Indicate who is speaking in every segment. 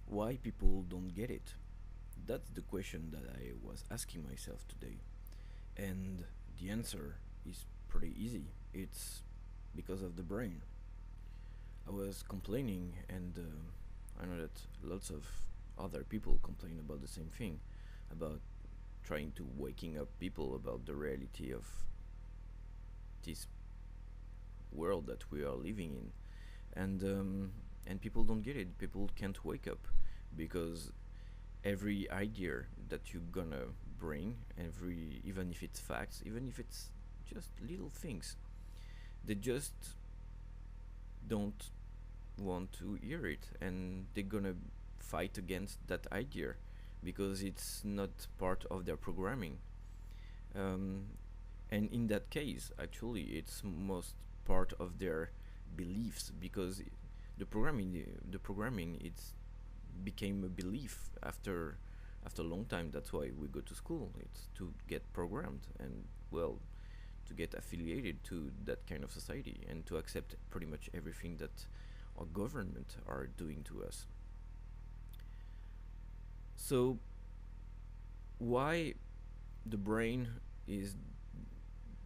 Speaker 1: Why people don't get it? That's the question that I was asking myself today. And the answer is pretty easy. It's because of the brain. I was complaining, and I know that lots of other people complain about the same thing, about trying to waking up people about the reality of this world that we are living in, and people don't get it. People can't wake up because every idea that you're gonna bring, every even if it's facts, even if it's just little things, they just don't want to hear it, and they're gonna fight against that idea because it's not part of their programming. um, and in that case actually it's most part of their beliefs, because the programming it's became a belief after a long time. That's why we go to school. It's to get programmed and, well, to get affiliated to that kind of society and to accept pretty much everything that our government are doing to us. So why the brain is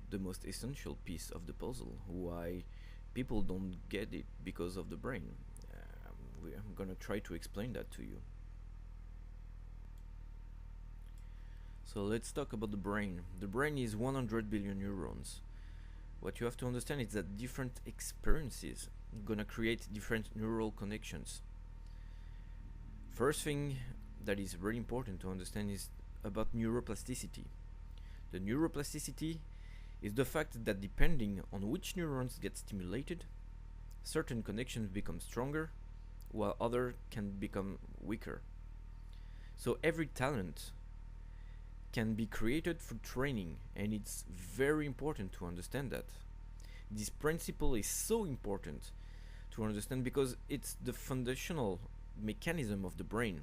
Speaker 1: the most essential piece of the puzzle? Why people don't get it because of the brain? I'm gonna try to explain that to you. So let's talk about the brain. The brain is 100 billion neurons. What you have to understand is that different experiences gonna create different neural connections. First thing that is really important to understand is about neuroplasticity. The neuroplasticity is the fact that depending on which neurons get stimulated, certain connections become stronger while others can become weaker. So every talent can be created through training, and it's very important to understand that. This principle is so important to understand because it's the foundational mechanism of the brain.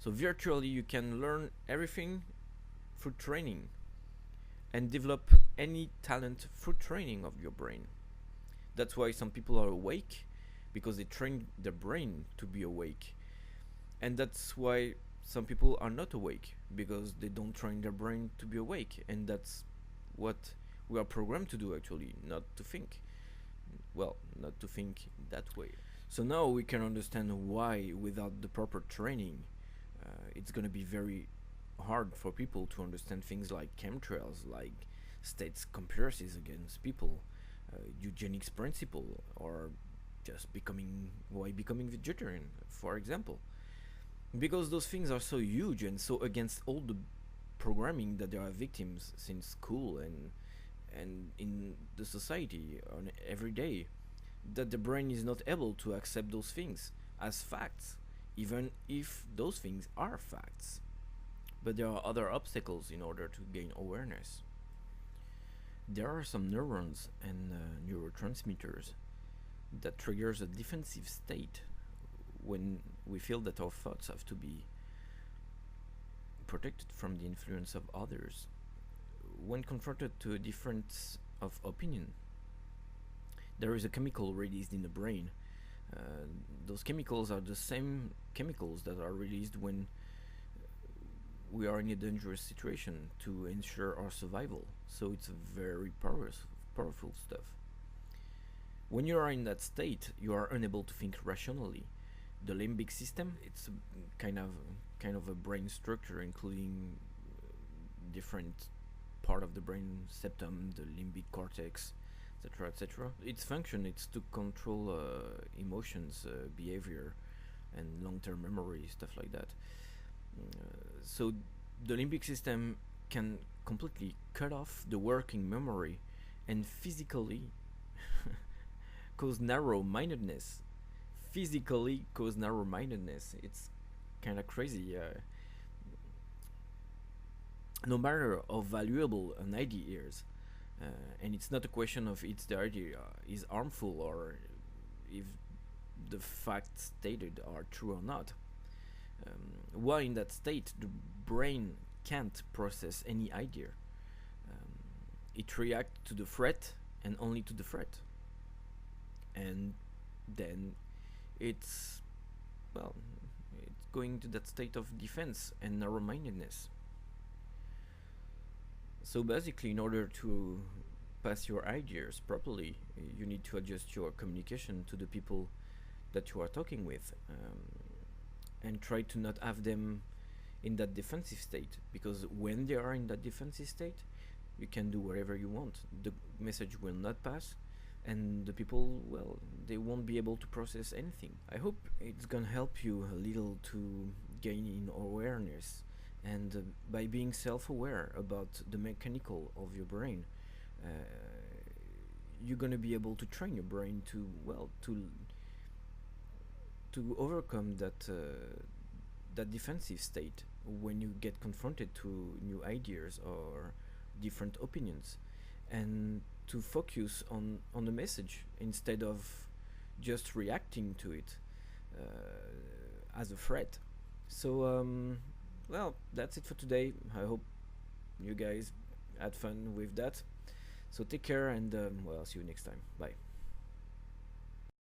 Speaker 1: So virtually you can learn everything through training and develop any talent through training of your brain. That's why some people are awake, because they train their brain to be awake. And that's why some people are not awake, because they don't train their brain to be awake. And that's what we are programmed to do, actually, not to think. Well, not to think that way. So now we can understand why, without the proper training, it's going to be very hard for people to understand things like chemtrails, like states conspiracies against people, eugenics principle, or just becoming vegetarian, for example, because those things are so huge and so against all the programming that they are victims since school and in the society on every day, that the brain is not able to accept those things as facts, even if those things are facts. But there are other obstacles in order to gain awareness. There are some neurons and neurotransmitters that triggers a defensive state when we feel that our thoughts have to be protected from the influence of others. When confronted to a difference of opinion, there is a chemical released in the brain. Those chemicals are the same chemicals that are released when we are in a dangerous situation to ensure our survival. So it's very powerful stuff. When you are in that state, you are unable to think rationally. The limbic system, it's a kind of a brain structure including different part of the brain, septum, the limbic cortex, etc., etc. Its function is to control emotions, behavior, and long-term memory, stuff like that. So the limbic system can completely cut off the working memory and physically cause narrow-mindedness. Physically cause narrow-mindedness. It's kind of crazy. No matter how valuable an idea is, and it's not a question of if the idea is harmful or if the facts stated are true or not. While in that state, the brain can't process any idea. It reacts to the threat and only to the threat. And then it's, well, it's going to that state of defense and narrow-mindedness. So basically, in order to pass your ideas properly, you need to adjust your communication to the people that you are talking with, and try to not have them in that defensive state, because when they are in that defensive state, you can do whatever you want. The message will not pass, and the people, well, they won't be able to process anything. I hope it's gonna help you a little to gain in awareness, and by being self-aware about the mechanical of your brain, uh, you're gonna be able to train your brain to, well, to overcome that defensive state when you get confronted to new ideas or different opinions, and to focus on the message instead of just reacting to it as a threat. So, well, that's it for today. I hope you guys had fun with that. So take care, and well, I'll see you next time. Bye.